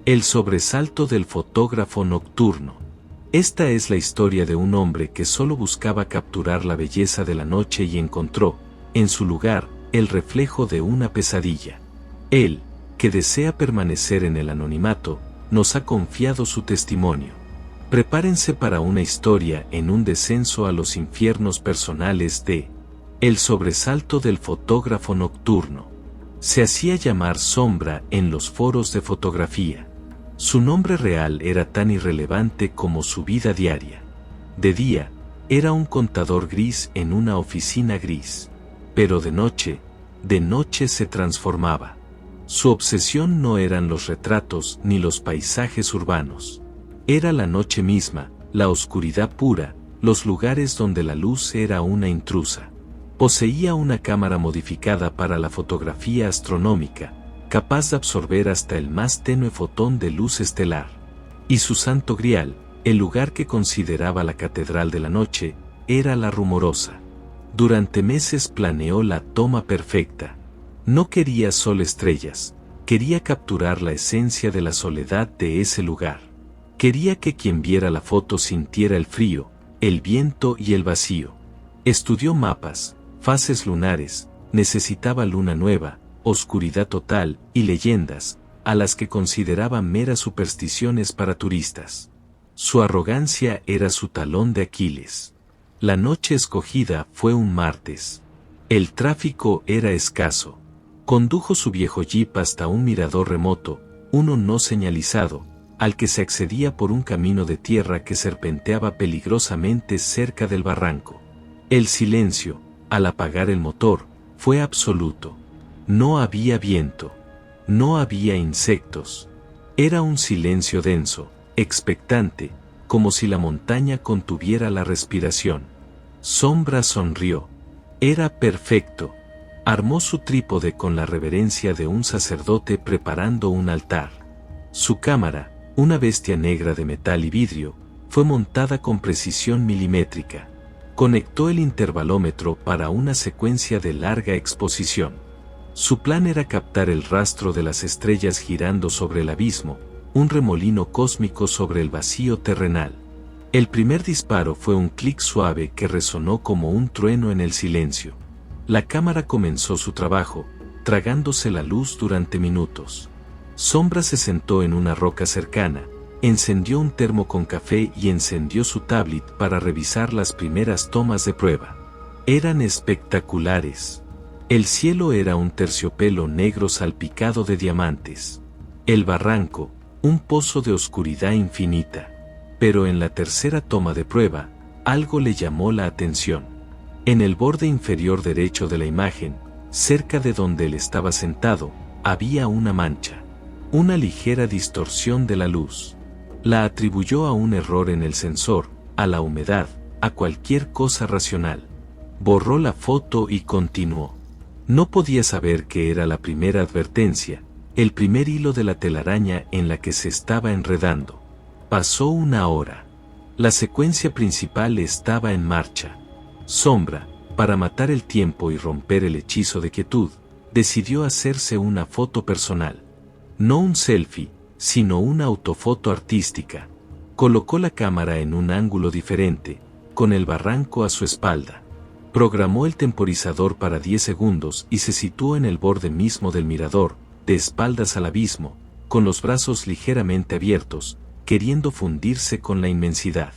El sobresalto del fotógrafo nocturno. Esta es la historia de un hombre que solo buscaba capturar la belleza de la noche y encontró, en su lugar, el reflejo de una pesadilla. Él, que desea permanecer en el anonimato, nos ha confiado su testimonio. Prepárense para una historia en un descenso a los infiernos personales de El sobresalto del fotógrafo nocturno. Se hacía llamar Sombra en los foros de fotografía. Su nombre real era tan irrelevante como su vida diaria. De día, era un contador gris en una oficina gris. Pero de noche se transformaba. Su obsesión no eran los retratos ni los paisajes urbanos. Era la noche misma, la oscuridad pura, los lugares donde la luz era una intrusa. Poseía una cámara modificada para la fotografía astronómica, capaz de absorber hasta el más tenue fotón de luz estelar. Y su santo grial, el lugar que consideraba la catedral de la noche, era la Rumorosa. Durante meses planeó la toma perfecta. No quería solo estrellas, quería capturar la esencia de la soledad de ese lugar. Quería que quien viera la foto sintiera el frío, el viento y el vacío. Estudió mapas, fases lunares, necesitaba luna nueva, oscuridad total y leyendas, a las que consideraba meras supersticiones para turistas. Su arrogancia era su talón de Aquiles. La noche escogida fue un martes. El tráfico era escaso. Condujo su viejo jeep hasta un mirador remoto, uno no señalizado, al que se accedía por un camino de tierra que serpenteaba peligrosamente cerca del barranco. El silencio, al apagar el motor, fue absoluto. No había viento. No había insectos. Era un silencio denso, expectante, como si la montaña contuviera la respiración. Sombra sonrió. Era perfecto. Armó su trípode con la reverencia de un sacerdote preparando un altar. Su cámara, una bestia negra de metal y vidrio, fue montada con precisión milimétrica. Conectó el intervalómetro para una secuencia de larga exposición. Su plan era captar el rastro de las estrellas girando sobre el abismo, un remolino cósmico sobre el vacío terrenal. El primer disparo fue un clic suave que resonó como un trueno en el silencio. La cámara comenzó su trabajo, tragándose la luz durante minutos. Sombra se sentó en una roca cercana, encendió un termo con café y encendió su tablet para revisar las primeras tomas de prueba. Eran espectaculares. El cielo era un terciopelo negro salpicado de diamantes. El barranco, un pozo de oscuridad infinita. Pero en la tercera toma de prueba, algo le llamó la atención. En el borde inferior derecho de la imagen, cerca de donde él estaba sentado, había una mancha. Una ligera distorsión de la luz. La atribuyó a un error en el sensor, a la humedad, a cualquier cosa racional. Borró la foto y continuó. No podía saber que era la primera advertencia, el primer hilo de la telaraña en la que se estaba enredando. Pasó una hora. La secuencia principal estaba en marcha. Sombra, para matar el tiempo y romper el hechizo de quietud, decidió hacerse una foto personal. No un selfie, sino una autofoto artística. Colocó la cámara en un ángulo diferente, con el barranco a su espalda. Programó el temporizador para 10 segundos y se situó en el borde mismo del mirador, de espaldas al abismo, con los brazos ligeramente abiertos, queriendo fundirse con la inmensidad.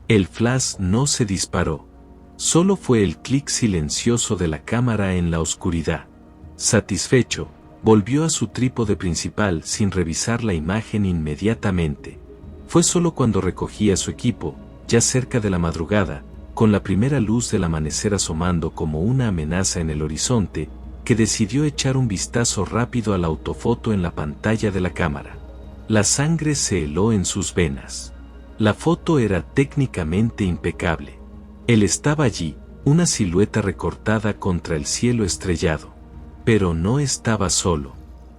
El flash no se disparó. Solo fue el clic silencioso de la cámara en la oscuridad. Satisfecho, volvió a su trípode principal sin revisar la imagen inmediatamente. Fue solo cuando recogía su equipo, ya cerca de la madrugada, con la primera luz del amanecer asomando como una amenaza en el horizonte, que decidió echar un vistazo rápido a la autofoto en la pantalla de la cámara. La sangre se heló en sus venas. La foto era técnicamente impecable. Él estaba allí, una silueta recortada contra el cielo estrellado. Pero no estaba solo.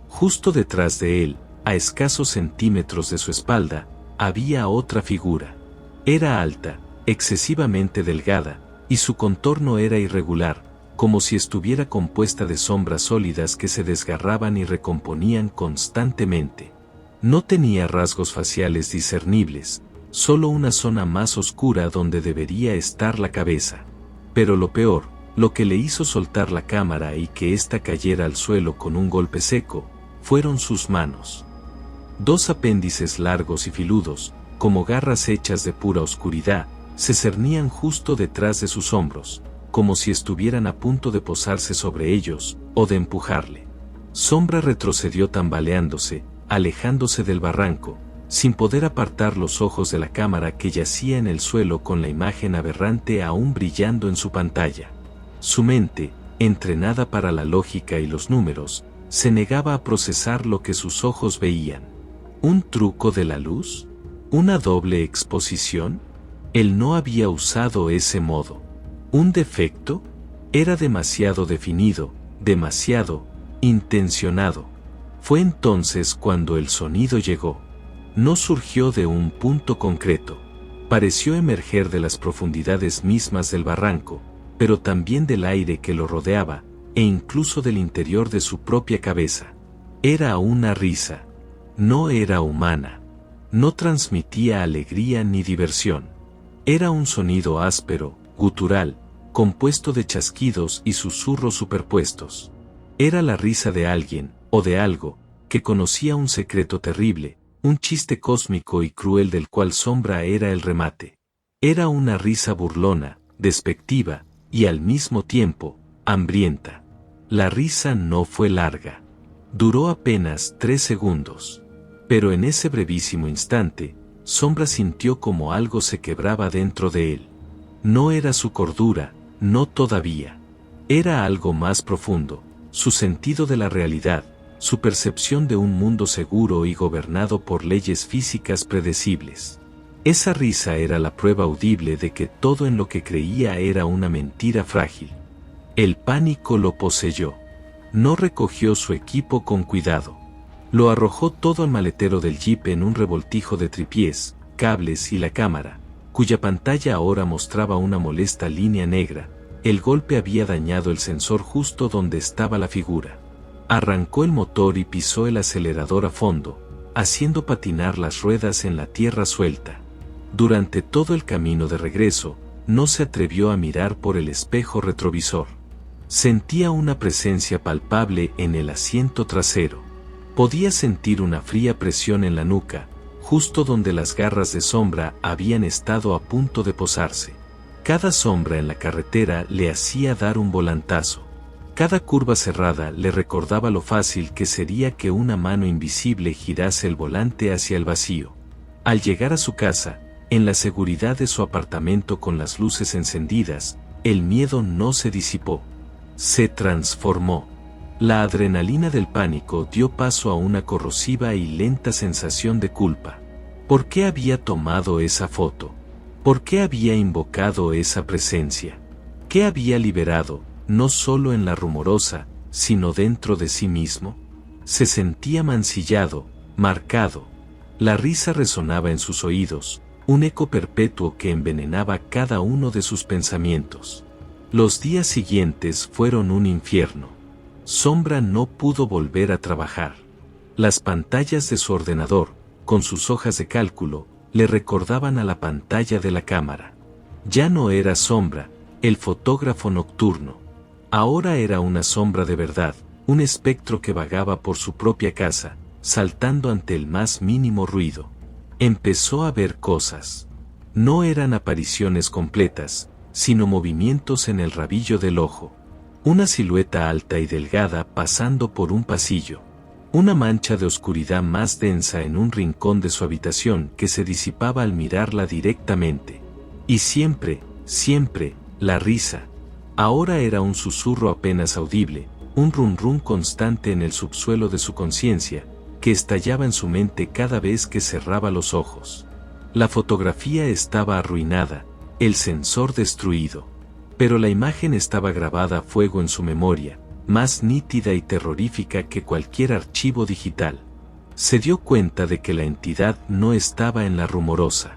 Justo detrás de él, a escasos centímetros de su espalda, había otra figura. Era alta, excesivamente delgada, y su contorno era irregular, como si estuviera compuesta de sombras sólidas que se desgarraban y recomponían constantemente. No tenía rasgos faciales discernibles, solo una zona más oscura donde debería estar la cabeza. Pero lo peor, lo que le hizo soltar la cámara y que ésta cayera al suelo con un golpe seco, fueron sus manos. Dos apéndices largos y filudos, como garras hechas de pura oscuridad, se cernían justo detrás de sus hombros, como si estuvieran a punto de posarse sobre ellos, o de empujarle. Sombra retrocedió tambaleándose, alejándose del barranco, sin poder apartar los ojos de la cámara que yacía en el suelo con la imagen aberrante aún brillando en su pantalla. Su mente, entrenada para la lógica y los números, se negaba a procesar lo que sus ojos veían. ¿Un truco de la luz? ¿Una doble exposición? Él no había usado ese modo. ¿Un defecto? Era demasiado definido, demasiado intencionado. Fue entonces cuando el sonido llegó. No surgió de un punto concreto. Pareció emerger de las profundidades mismas del barranco, pero también del aire que lo rodeaba, e incluso del interior de su propia cabeza. Era una risa. No era humana. No transmitía alegría ni diversión. Era un sonido áspero, gutural, compuesto de chasquidos y susurros superpuestos. Era la risa de alguien, o de algo, que conocía un secreto terrible, un chiste cósmico y cruel del cual Sombra era el remate. Era una risa burlona, despectiva, y al mismo tiempo, hambrienta. La risa no fue larga. Duró apenas 3 segundos. Pero en ese brevísimo instante, Sombra sintió como algo se quebraba dentro de él. No era su cordura, no todavía. Era algo más profundo, su sentido de la realidad, su percepción de un mundo seguro y gobernado por leyes físicas predecibles. Esa risa era la prueba audible de que todo en lo que creía era una mentira frágil. El pánico lo poseyó. No recogió su equipo con cuidado. Lo arrojó todo al maletero del jeep en un revoltijo de tripiés, cables y la cámara, cuya pantalla ahora mostraba una molesta línea negra. El golpe había dañado el sensor justo donde estaba la figura. Arrancó el motor y pisó el acelerador a fondo, haciendo patinar las ruedas en la tierra suelta. Durante todo el camino de regreso, no se atrevió a mirar por el espejo retrovisor. Sentía una presencia palpable en el asiento trasero. Podía sentir una fría presión en la nuca, justo donde las garras de Sombra habían estado a punto de posarse. Cada sombra en la carretera le hacía dar un volantazo. Cada curva cerrada le recordaba lo fácil que sería que una mano invisible girase el volante hacia el vacío. Al llegar a su casa, en la seguridad de su apartamento con las luces encendidas, el miedo no se disipó. Se transformó. La adrenalina del pánico dio paso a una corrosiva y lenta sensación de culpa. ¿Por qué había tomado esa foto? ¿Por qué había invocado esa presencia? ¿Qué había liberado, no solo en la rumorosa, sino dentro de sí mismo? Se sentía mancillado, marcado. La risa resonaba en sus oídos, un eco perpetuo que envenenaba cada uno de sus pensamientos. Los días siguientes fueron un infierno. Sombra no pudo volver a trabajar. Las pantallas de su ordenador, con sus hojas de cálculo, le recordaban a la pantalla de la cámara. Ya no era Sombra, el fotógrafo nocturno. Ahora era una sombra de verdad, un espectro que vagaba por su propia casa, saltando ante el más mínimo ruido. Empezó a ver cosas. No eran apariciones completas, sino movimientos en el rabillo del ojo. Una silueta alta y delgada pasando por un pasillo. Una mancha de oscuridad más densa en un rincón de su habitación que se disipaba al mirarla directamente. Y siempre, siempre, la risa. Ahora era un susurro apenas audible, un rum rum constante en el subsuelo de su conciencia, que estallaba en su mente cada vez que cerraba los ojos. La fotografía estaba arruinada, el sensor destruido. Pero la imagen estaba grabada a fuego en su memoria, más nítida y terrorífica que cualquier archivo digital. Se dio cuenta de que la entidad no estaba en la rumorosa.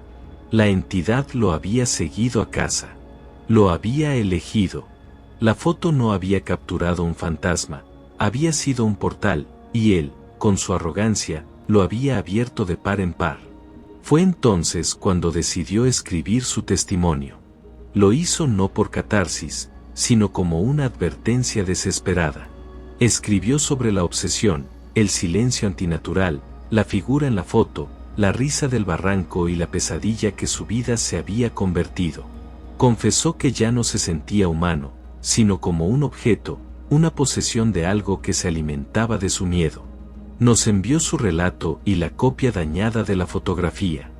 La entidad lo había seguido a casa. Lo había elegido. La foto no había capturado un fantasma, había sido un portal, y él, con su arrogancia, lo había abierto de par en par. Fue entonces cuando decidió escribir su testimonio. Lo hizo no por catarsis, sino como una advertencia desesperada. Escribió sobre la obsesión, el silencio antinatural, la figura en la foto, la risa del barranco y la pesadilla que su vida se había convertido. Confesó que ya no se sentía humano, sino como un objeto, una posesión de algo que se alimentaba de su miedo. Nos envió su relato y la copia dañada de la fotografía.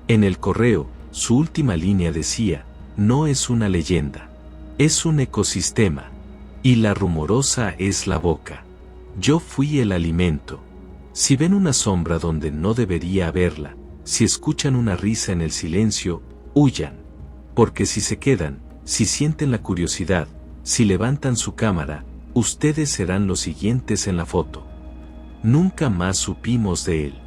En el correo, su última línea decía: no es una leyenda, es un ecosistema, y la rumorosa es la boca. Yo fui el alimento. Si ven una sombra donde no debería haberla, si escuchan una risa en el silencio, huyan. Porque si se quedan, si sienten la curiosidad, si levantan su cámara, ustedes serán los siguientes en la foto. Nunca más supimos de él.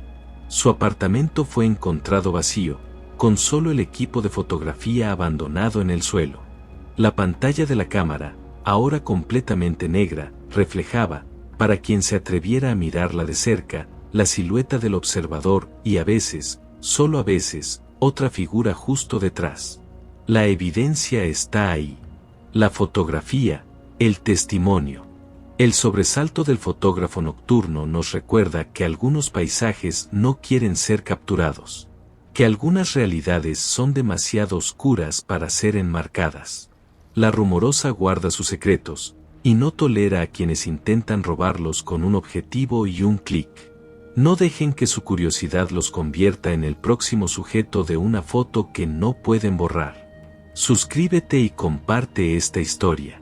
Su apartamento fue encontrado vacío, con solo el equipo de fotografía abandonado en el suelo. La pantalla de la cámara, ahora completamente negra, reflejaba, para quien se atreviera a mirarla de cerca, la silueta del observador y a veces, solo a veces, otra figura justo detrás. La evidencia está ahí. La fotografía, el testimonio. El sobresalto del fotógrafo nocturno nos recuerda que algunos paisajes no quieren ser capturados, que algunas realidades son demasiado oscuras para ser enmarcadas. La rumorosa guarda sus secretos, y no tolera a quienes intentan robarlos con un objetivo y un clic. No dejen que su curiosidad los convierta en el próximo sujeto de una foto que no pueden borrar. Suscríbete y comparte esta historia.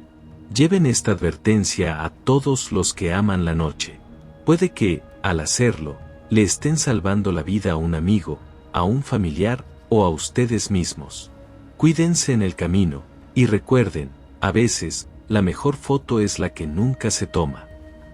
Lleven esta advertencia a todos los que aman la noche. Puede que, al hacerlo, le estén salvando la vida a un amigo, a un familiar o a ustedes mismos. Cuídense en el camino, y recuerden, a veces, la mejor foto es la que nunca se toma.